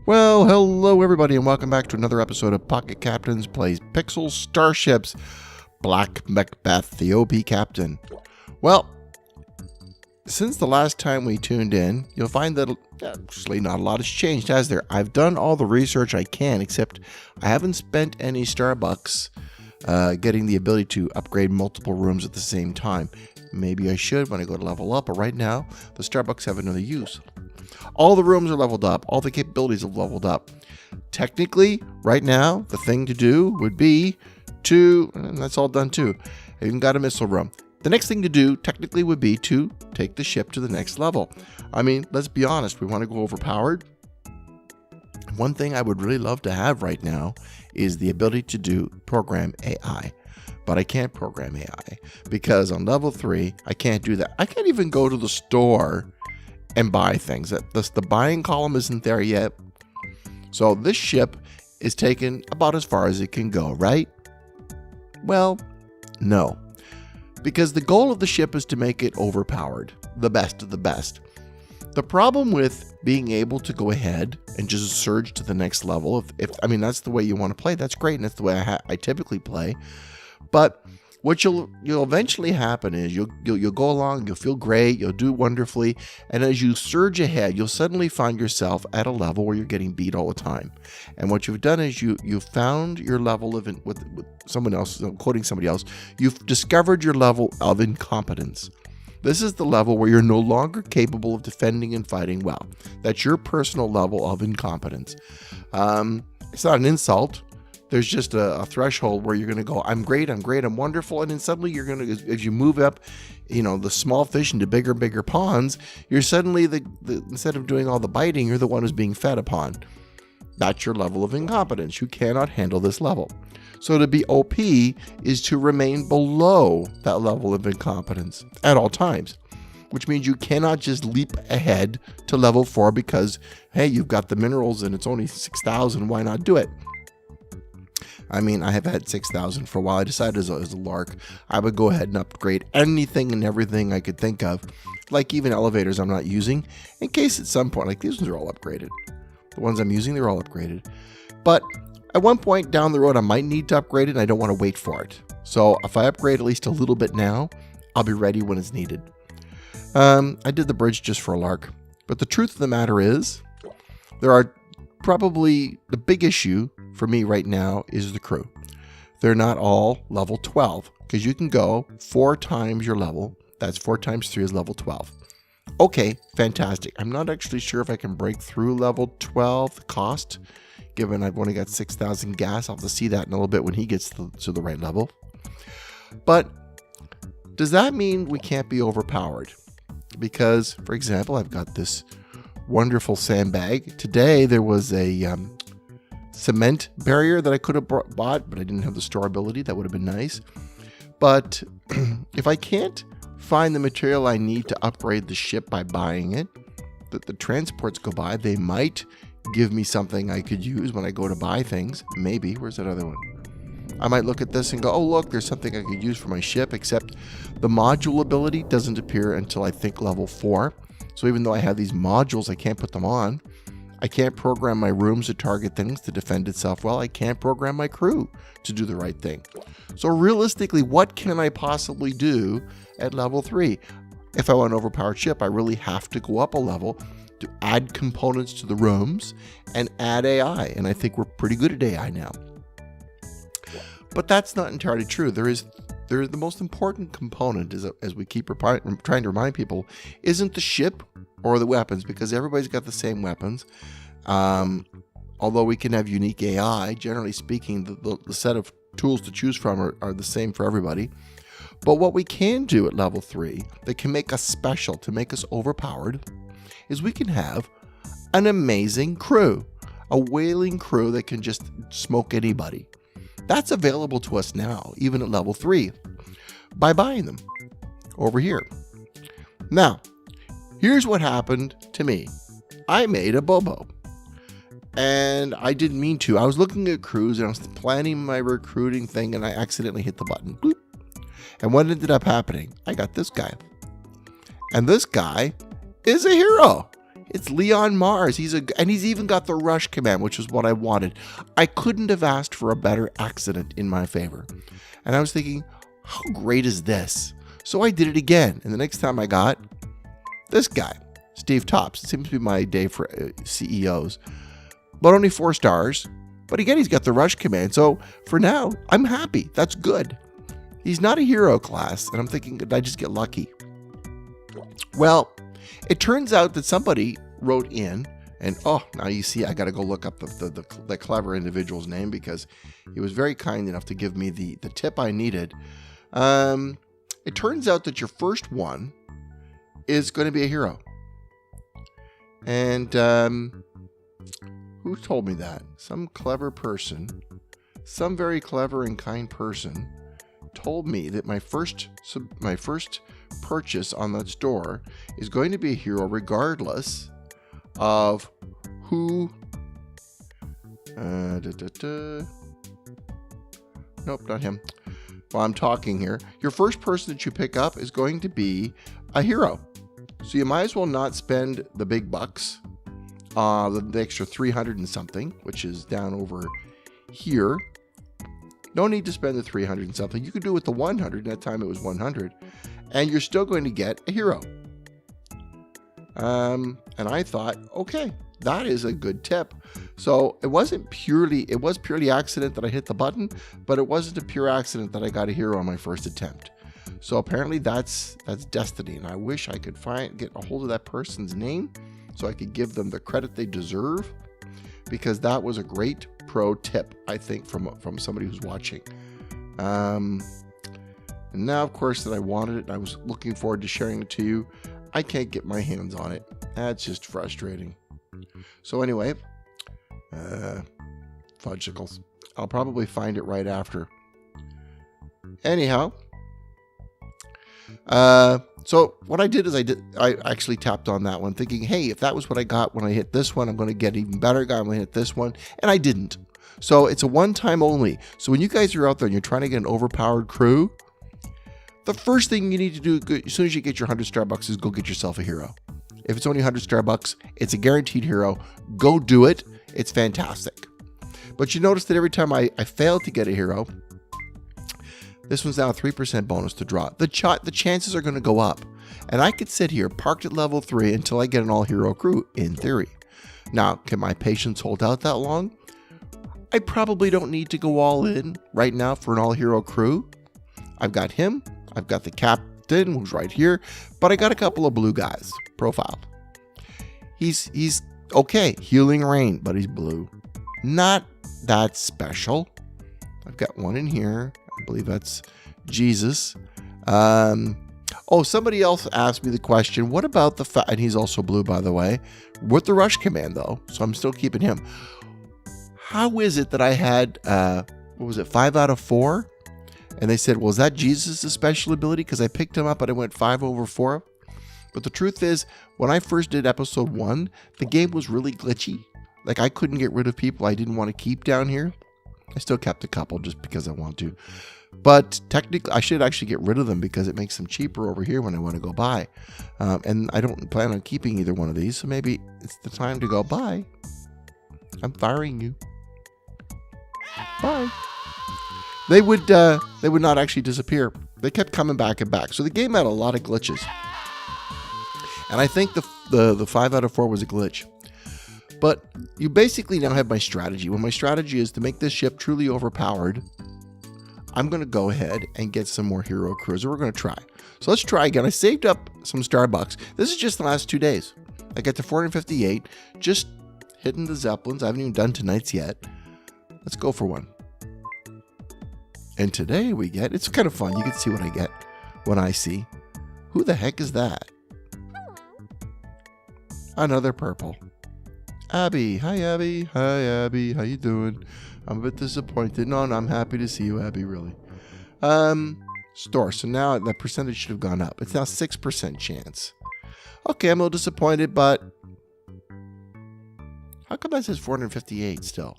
Well, hello everybody and welcome back to another episode of Pocket Captains Plays Pixel Starships. Black MacBeth, the OP Captain. Well, since the last time we tuned in, you'll find that actually not a lot has changed, has there? I've done all the research I can, except I haven't spent any Starbucks getting the ability to upgrade multiple rooms at the same time. Maybe I should when I go to level up, but right now, the Starbucks have another use. All the rooms are leveled up. All the capabilities have leveled up. Technically, right now, the thing to do would be to, and that's all done too. I even got a missile room. The next thing to do, technically, would be to take the ship to the next level. I mean, let's be honest. We want to go overpowered. One thing I would really love to have right now is the ability to program AI. But I can't program AI because on level 3, I can't do that. I can't even go to the store and buy things. The buying column isn't there yet. So this ship is taken about as far as it can go, right? Well, no. Because the goal of the ship is to make it overpowered, the best of the best. The problem with being able to go ahead and just surge to the next level, if I mean, that's the way you want to play, that's great, and that's the way I typically play. But what you'll eventually happen is you'll go along, you'll feel great, you'll do wonderfully, and as you surge ahead, you'll suddenly find yourself at a level where you're getting beat all the time. And what you've done is you've found your level of with someone else, quoting somebody else, you've discovered your level of incompetence. This is the level where you're no longer capable of defending and fighting well. That's your personal level of incompetence. It's not an insult. There's just a threshold where you're going to go, I'm great, I'm wonderful. And then suddenly you're going to, as you move up, the small fish into bigger and bigger ponds, you're suddenly, instead of doing all the biting, you're the one who's being fed upon. That's your level of incompetence. You cannot handle this level. So to be OP is to remain below that level of incompetence at all times, which means you cannot just leap ahead to level 4 because, hey, you've got the minerals and it's only 6,000. Why not do it? I mean, I have had 6,000 for a while. I decided as a lark, I would go ahead and upgrade anything and everything I could think of, like even elevators I'm not using, in case at some point, like these ones are all upgraded. The ones I'm using, they're all upgraded. But at one point down the road, I might need to upgrade it, and I don't want to wait for it. So if I upgrade at least a little bit now, I'll be ready when it's needed. I did the bridge just for a lark. But the truth of the matter is, there are probably the big issue for me right now is the crew. They're not all level 12 because you can go 4 times your level. That's 4 times 3 is level 12. Okay, fantastic. I'm not actually sure if I can break through level 12 the cost, given I've only got 6,000 gas. I'll have to see that in a little bit when he gets to the right level. But does that mean we can't be overpowered? Because, for example, I've got this wonderful sandbag. Today there was a cement barrier that I could have bought, but I didn't have the storability. That would have been nice. But if I can't find the material I need to upgrade the ship by buying it, that the transports go by, they might give me something I could use when I go to buy things. Maybe. Where's that other one? I might look at this and go, oh, look, there's something I could use for my ship, except the module ability doesn't appear until I think level 4. So even though I have these modules, I can't put them on. I can't program my rooms to target things to defend itself well. I can't program my crew to do the right thing. So realistically, what can I possibly do at level 3? If I want an overpowered ship, I really have to go up a level to add components to the rooms and add AI. And I think we're pretty good at AI now. But that's not entirely true. There is the most important component, as we keep trying to remind people, isn't the ship or the weapons, because everybody's got the same weapons. Although we can have unique AI, generally speaking, the set of tools to choose from are the same for everybody. But what we can do at level 3 that can make us special, to make us overpowered, is we can have an amazing crew, a whaling crew that can just smoke anybody. That's available to us now, even at level 3, by buying them over here. Now, here's what happened to me. I made a Bobo. And I didn't mean to. I was looking at crews and I was planning my recruiting thing and I accidentally hit the button. Bloop. And what ended up happening? I got this guy. And this guy is a hero. It's Leon Mars. And he's even got the rush command, which is what I wanted. I couldn't have asked for a better accident in my favor. And I was thinking, how great is this? So I did it again. And the next time I got this guy, Steve Tops. It seems to be my day for CEOs. But only 4 stars. But again, he's got the rush command. So for now, I'm happy. That's good. He's not a hero class. And I'm thinking, did I just get lucky? Well, it turns out that somebody wrote in. And now you see, I got to go look up the clever individual's name because he was very kind enough to give me the tip I needed. It turns out that your first one is going to be a hero. And who told me that? Some clever person, some very clever and kind person told me that my first purchase on that store is going to be a hero regardless of who nope, not him. While I'm talking here, your first person that you pick up is going to be a hero. So you might as well not spend the big bucks, the extra 300 and something, which is down over here. No need to spend the 300 and something. You could do it with the 100. That time it was 100. And you're still going to get a hero. And I thought, okay, that is a good tip. So it was purely accident that I hit the button, but it wasn't a pure accident that I got a hero on my first attempt. So apparently that's destiny, and I wish I could get a hold of that person's name so I could give them the credit they deserve, because that was a great pro tip, I think, from somebody who's watching. And now, of course, that I wanted it, and I was looking forward to sharing it to you, I can't get my hands on it. That's just frustrating. So anyway, fudgesicles. I'll probably find it right after. Anyhow, so what I did is I actually tapped on that one thinking, hey, if that was what I got when I hit this one, I'm going to get an even better guy when I hit this one. And I didn't. So it's a one-time only. So when you guys are out there and you're trying to get an overpowered crew, the first thing you need to do as soon as you get your 100 Starbucks is go get yourself a hero. If it's only 100 Starbucks, it's a guaranteed hero. Go do it. It's fantastic. But you notice that every time I failed to get a hero, this one's now a 3% bonus to draw. The chances are going to go up. And I could sit here parked at level 3 until I get an all-hero crew, in theory. Now, can my patience hold out that long? I probably don't need to go all in right now for an all-hero crew. I've got him. I've got the captain, who's right here. But I got a couple of blue guys profiled. He's okay. Healing rain, but he's blue. Not that special. I've got one in here. I believe that's Jesus. Somebody else asked me the question, what about and he's also blue, by the way, with the rush command, though, so I'm still keeping him. How is it that I had, 5 out of 4? And they said, well, is that Jesus' special ability? Because I picked him up and I went 5 over 4. But the truth is, when I first did episode 1, the game was really glitchy. Like, I couldn't get rid of people I didn't want to keep down here. I still kept a couple just because I want to. But technically, I should actually get rid of them because it makes them cheaper over here when I want to go buy. And I don't plan on keeping either one of these. So maybe it's the time to go, bye. I'm firing you. Bye. They would not actually disappear. They kept coming back and back. So the game had a lot of glitches. And I think the 5 out of 4 was a glitch. But you basically now have my strategy. Well, my strategy is to make this ship truly overpowered. I'm going to go ahead and get some more hero crews. We're going to try. So let's try again. I saved up some Starbucks. This is just the last 2 days. I got to 458. Just hitting the Zeppelins. I haven't even done tonight's yet. Let's go for one. And today we get, it's kind of fun. You can see what I get when I see. Who the heck is that? Another purple. Abby. Hi, Abby. Hi, Abby. How you doing? I'm a bit disappointed. No, I'm happy to see you, Abby, really. Store. So now the percentage should have gone up. It's now 6% chance. Okay, I'm a little disappointed, but how come that says 458 still?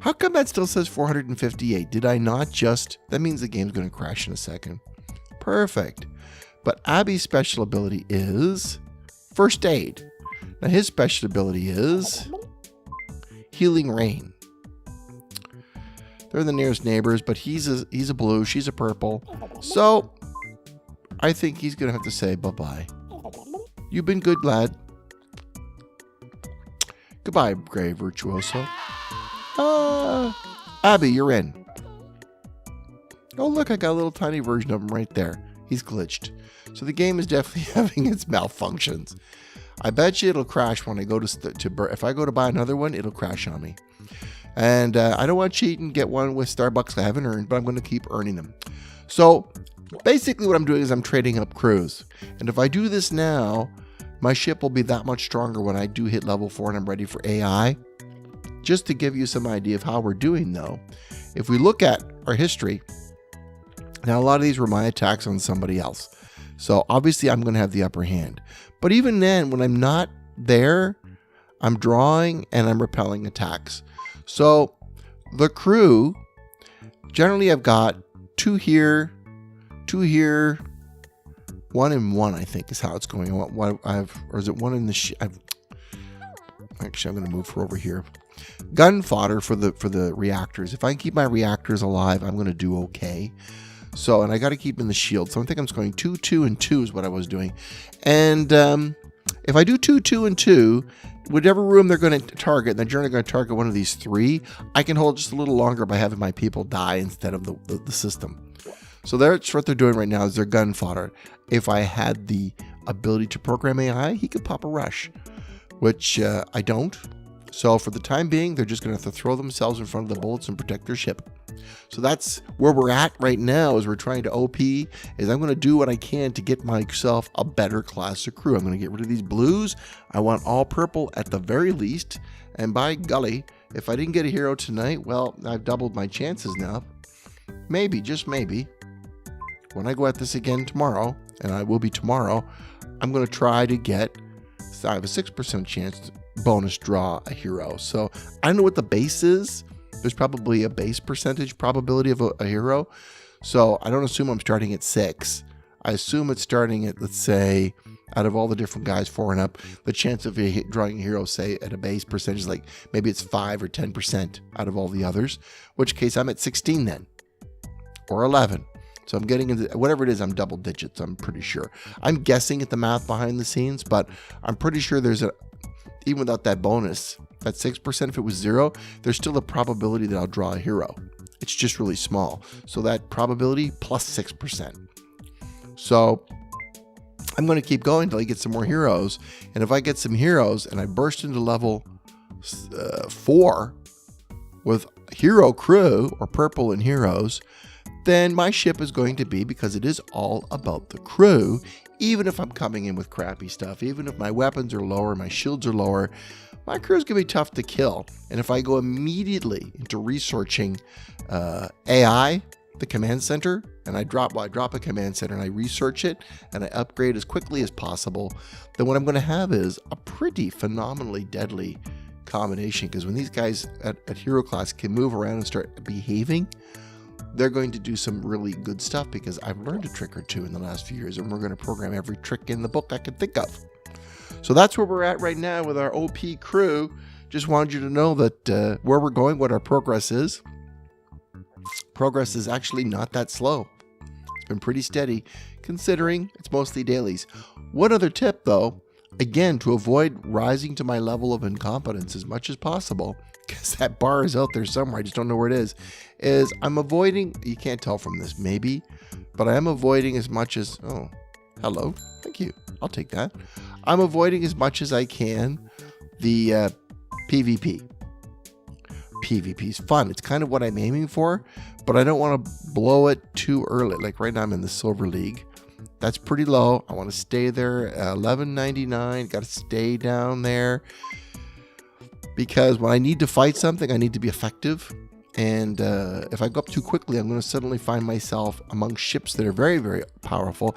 How come that still says 458? Did I not just... That means the game's going to crash in a second. Perfect. But Abby's special ability is First Aid. Now his special ability is Healing Rain. They're the nearest neighbors, but he's a blue, she's a purple. So I think he's going to have to say bye-bye. You've been good, lad. Goodbye, Gray Virtuoso. Abby, you're in. Oh, look, I got a little tiny version of him right there. He's glitched. So the game is definitely having its malfunctions. I bet you it'll crash when I go if I go to buy another one, it'll crash on me. And I don't want to cheat and get one with Starbucks I haven't earned, but I'm going to keep earning them. So basically what I'm doing is I'm trading up crews. And if I do this now, my ship will be that much stronger when I do hit level 4 and I'm ready for AI. Just to give you some idea of how we're doing though, if we look at our history, now a lot of these were my attacks on somebody else. So obviously I'm going to have the upper hand. But even then, when I'm not there, I'm drawing and I'm repelling attacks. So the crew, generally I've got 2 here, 2 here, 1 and 1, I think is how it's going. Or is it 1 in the actually, I'm going to move her over here. Gun fodder for the reactors. If I can keep my reactors alive, I'm going to do okay. So, and I got to keep in the shield. So I think I'm just going 2, 2, and 2 is what I was doing. And if I do 2, 2, and 2, whatever room they're going to target, and they're generally going to target one of these 3, I can hold just a little longer by having my people die instead of the system. So that's what they're doing right now is their gun fodder. If I had the ability to program AI, he could pop a rush, which I don't. So for the time being, they're just going to have to throw themselves in front of the bullets and protect their ship. So that's where we're at right now as we're trying to OP, is I'm going to do what I can to get myself a better class of crew. I'm going to get rid of these blues. I want all purple at the very least. And by golly, if I didn't get a hero tonight, well, I've doubled my chances now. Maybe, just maybe, when I go at this again tomorrow, and I will be tomorrow, I'm going to try to get, so I have a 6% chance to bonus draw a hero. So I don't know what the base is. There's probably a base percentage probability of a hero. So I don't assume I'm starting at 6. I assume it's starting at, let's say, out of all the different guys 4 and up, the chance of drawing a hero, say, at a base percentage, like maybe it's 5 or 10% out of all the others, which case I'm at 16 then, or 11. So I'm getting into, whatever it is, I'm double digits, I'm pretty sure. I'm guessing at the math behind the scenes, but I'm pretty sure there's even without that bonus, that 6%, if it was 0, there's still a probability that I'll draw a hero. It's just really small. So that probability plus 6%. So I'm going to keep going until I get some more heroes. And if I get some heroes and I burst into level 4 with hero crew or purple and heroes, then my ship is going to be, because it is all about the crew, even if I'm coming in with crappy stuff, even if my weapons are lower, my shields are lower, my crew is going to be tough to kill. And if I go immediately into researching AI, the command center, and I drop a command center and I research it and I upgrade as quickly as possible, then what I'm going to have is a pretty phenomenally deadly combination. Because when these guys at hero class can move around and start behaving, they're going to do some really good stuff, because I've learned a trick or two in the last few years, and we're going to program every trick in the book I could think of. So that's where we're at right now with our OP crew. Just wanted you to know that where we're going, what our progress is. Progress is actually not that slow. It's been pretty steady, considering it's mostly dailies. One other tip, though, again, to avoid rising to my level of incompetence as much as possible, because that bar is out there somewhere, I just don't know where it is I'm avoiding, you can't tell from this maybe, but I am avoiding as much as, oh, hello, thank you, I'll take that. I'm avoiding as much as I can the PvP. PvP is fun, it's kind of what I'm aiming for, but I don't want to blow it too early. Like right now I'm in the Silver League. That's pretty low. I want to stay there, 11.99, got to stay down there. Because when I need to fight something, I need to be effective. And if I go up too quickly, I'm going to suddenly find myself among ships that are very, very powerful.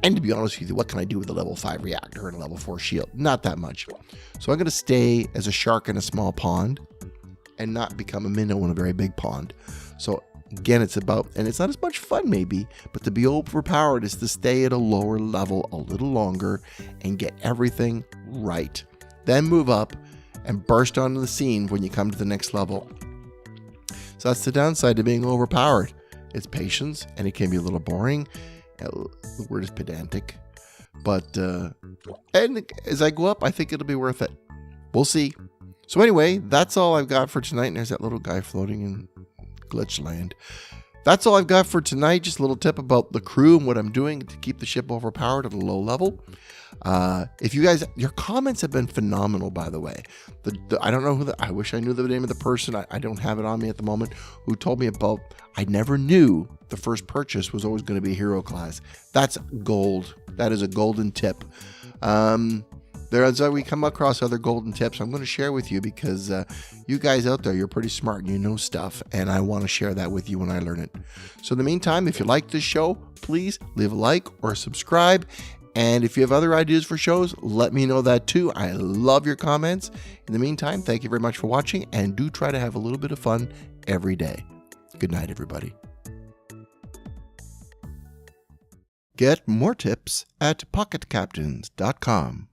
And to be honest with you, what can I do with a level 5 reactor and a level 4 shield? Not that much. So I'm going to stay as a shark in a small pond and not become a minnow in a very big pond. So Again, it's about, and it's not as much fun maybe, but to be overpowered is to stay at a lower level a little longer and get everything right. Then move up and burst onto the scene when you come to the next level. So that's the downside to being overpowered. It's patience, and it can be a little boring. The word is pedantic. But and as I go up, I think it'll be worth it. We'll see. So anyway, that's all I've got for tonight. And there's that little guy floating in glitch land. That's all I've got for tonight. Just a little tip about the crew and what I'm doing to keep the ship overpowered at a low level. If you guys, your comments have been phenomenal, by the way. I don't know who I wish I knew the name of the person. I don't have it on me at the moment. Who told me about, I never knew the first purchase was always going to be hero class. That's gold. That is a golden tip. As we come across other golden tips, I'm going to share with you because you guys out there, you're pretty smart and you know stuff, and I want to share that with you when I learn it. So in the meantime, if you like this show, please leave a like or subscribe. And if you have other ideas for shows, let me know that too. I love your comments. In the meantime, thank you very much for watching, and do try to have a little bit of fun every day. Good night, everybody. Get more tips at pocketcaptains.com.